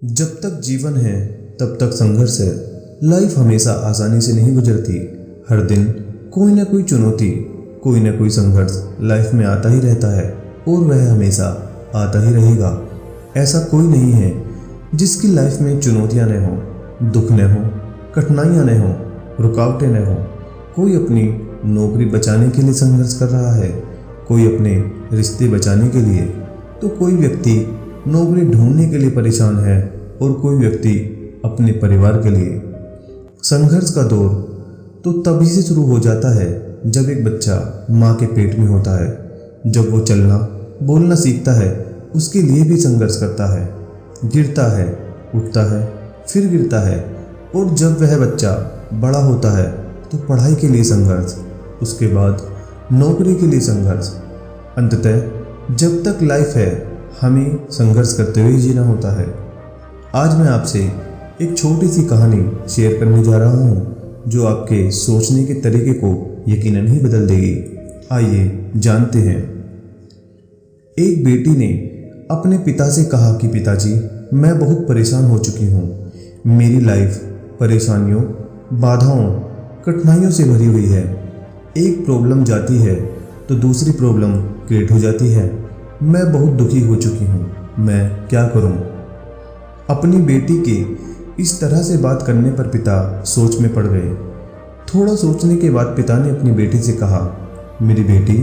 जब तक जीवन है तब तक संघर्ष है। लाइफ हमेशा आसानी से नहीं गुजरती। हर दिन कोई ना कोई चुनौती, कोई ना कोई संघर्ष लाइफ में आता ही रहता है और वह हमेशा आता ही रहेगा। ऐसा कोई नहीं है जिसकी लाइफ में चुनौतियां न हो, दुख न हो, कठिनाइयां न हो, रुकावटें न हो। कोई अपनी नौकरी बचाने के लिए संघर्ष कर रहा है, कोई अपने रिश्ते बचाने के लिए, तो कोई व्यक्ति नौकरी ढूंढने के लिए परेशान है और कोई व्यक्ति अपने परिवार के लिए। संघर्ष का दौर तो तभी से शुरू हो जाता है जब एक बच्चा माँ के पेट में होता है। जब वो चलना बोलना सीखता है, उसके लिए भी संघर्ष करता है, गिरता है, उठता है, फिर गिरता है। और जब वह बच्चा बड़ा होता है तो पढ़ाई के लिए संघर्ष, उसके बाद नौकरी के लिए संघर्ष। अंततः जब तक लाइफ है हमें संघर्ष करते हुए जीना होता है। आज मैं आपसे एक छोटी सी कहानी शेयर करने जा रहा हूँ जो आपके सोचने के तरीके को यकीनन ही बदल देगी। आइए जानते हैं। एक बेटी ने अपने पिता से कहा कि पिताजी, मैं बहुत परेशान हो चुकी हूँ। मेरी लाइफ परेशानियों, बाधाओं, कठिनाइयों से भरी हुई है। एक प्रॉब्लम जाती है तो दूसरी प्रॉब्लम क्रिएट हो जाती है। मैं बहुत दुखी हो चुकी हूँ, मैं क्या करूँ? अपनी बेटी के इस तरह से बात करने पर पिता सोच में पड़ गए। थोड़ा सोचने के बाद पिता ने अपनी बेटी से कहा, मेरी बेटी,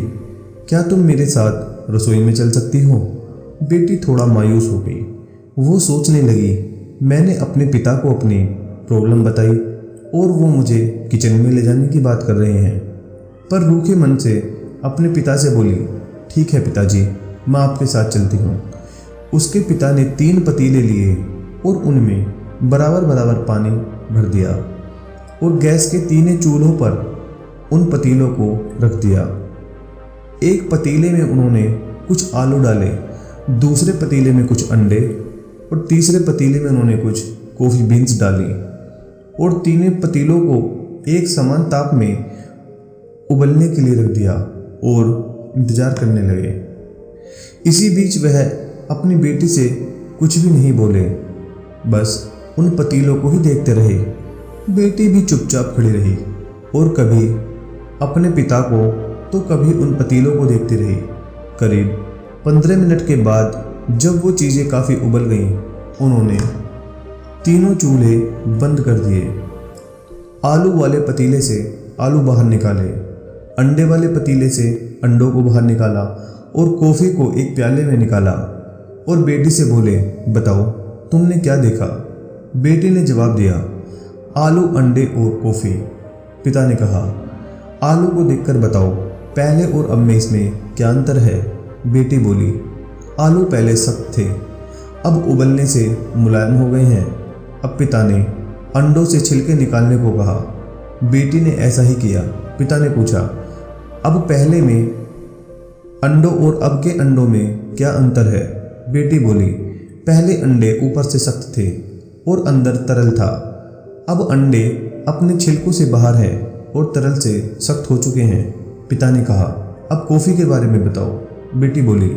क्या तुम मेरे साथ रसोई में चल सकती हो? बेटी थोड़ा मायूस हो गई। वो सोचने लगी, मैंने अपने पिता को अपनी प्रॉब्लम बताई और वो मुझे किचन में ले जाने की बात कर रहे हैं। पर रूखे मन से अपने पिता से बोली, ठीक है पिताजी, मैं आपके साथ चलती हूँ। उसके पिता ने 3 पतीले लिए और उनमें बराबर बराबर पानी भर दिया और गैस के तीनों चूल्हों पर उन पतीलों को रख दिया। एक पतीले में उन्होंने कुछ आलू डाले, दूसरे पतीले में कुछ अंडे और तीसरे पतीले में उन्होंने कुछ कॉफ़ी बीन्स डाली और तीनों पतीलों को एक समान ताप में उबलने के लिए रख दिया और इंतज़ार करने लगे। इसी बीच वह अपनी बेटी से कुछ भी नहीं बोले, बस उन पतीलों को ही देखते रहे। बेटी भी चुपचाप खड़ी रही और कभी अपने पिता को तो कभी उन पतीलों को देखती रही। करीब 15 मिनट के बाद जब वो चीज़ें काफ़ी उबल गईं, उन्होंने तीनों चूल्हे बंद कर दिए। आलू वाले पतीले से आलू बाहर निकाले, अंडे वाले पतीले से अंडों को बाहर निकाला और कॉफ़ी को एक प्याले में निकाला और बेटी से बोले, बताओ तुमने क्या देखा? बेटी ने जवाब दिया, आलू, अंडे और कॉफ़ी। पिता ने कहा, आलू को देखकर बताओ पहले और अब में इसमें क्या अंतर है? बेटी बोली, आलू पहले सख्त थे, अब उबलने से मुलायम हो गए हैं। अब पिता ने अंडों से छिलके निकालने को कहा। बेटी ने ऐसा ही किया। पिता ने पूछा, अब पहले में अंडों और अब के अंडों में क्या अंतर है? बेटी बोली, पहले अंडे ऊपर से सख्त थे और अंदर तरल था, अब अंडे अपने छिलकों से बाहर हैं और तरल से सख्त हो चुके हैं। पिता ने कहा, अब कॉफ़ी के बारे में बताओ। बेटी बोली,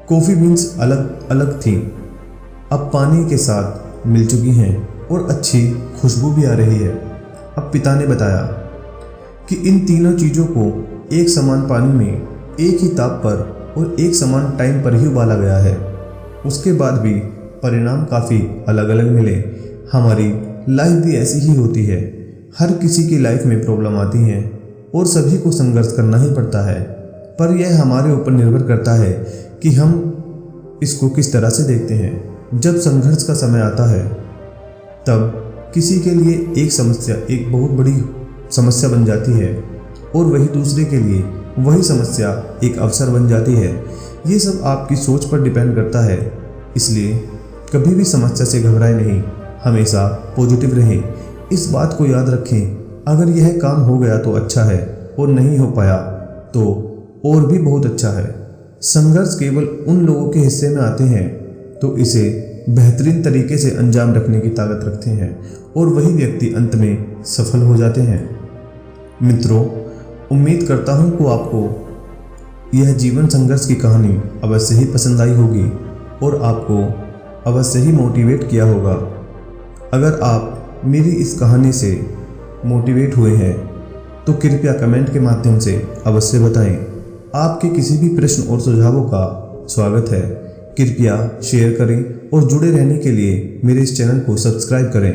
कॉफ़ी बीन्स अलग अलग थीं, अब पानी के साथ मिल चुकी हैं और अच्छी खुशबू भी आ रही है। अब पिता ने बताया कि इन तीनों चीज़ों को एक समान पानी में एक ही ताप पर और एक समान टाइम पर ही उबाला गया है। उसके बाद भी परिणाम काफ़ी अलग अलग मिले। हमारी लाइफ भी ऐसी ही होती है। हर किसी की लाइफ में प्रॉब्लम आती हैं और सभी को संघर्ष करना ही पड़ता है, पर यह हमारे ऊपर निर्भर करता है कि हम इसको किस तरह से देखते हैं। जब संघर्ष का समय आता है तब किसी के लिए एक समस्या एक बहुत बड़ी समस्या बन जाती है और वही दूसरे के लिए वही समस्या एक अवसर बन जाती है। ये सब आपकी सोच पर डिपेंड करता है। इसलिए कभी भी समस्या से घबराएं नहीं, हमेशा पॉजिटिव रहें। इस बात को याद रखें, अगर यह काम हो गया तो अच्छा है और नहीं हो पाया तो और भी बहुत अच्छा है। संघर्ष केवल उन लोगों के हिस्से में आते हैं तो इसे बेहतरीन तरीके से अंजाम रखने की ताकत रखते हैं और वही व्यक्ति अंत में सफल हो जाते हैं। मित्रों, उम्मीद करता हूँ कि आपको यह जीवन संघर्ष की कहानी अवश्य ही पसंद आई होगी और आपको अवश्य ही मोटिवेट किया होगा। अगर आप मेरी इस कहानी से मोटिवेट हुए हैं तो कृपया कमेंट के माध्यम से अवश्य बताएं। आपके किसी भी प्रश्न और सुझावों का स्वागत है। कृपया शेयर करें और जुड़े रहने के लिए मेरे इस चैनल को सब्सक्राइब करें।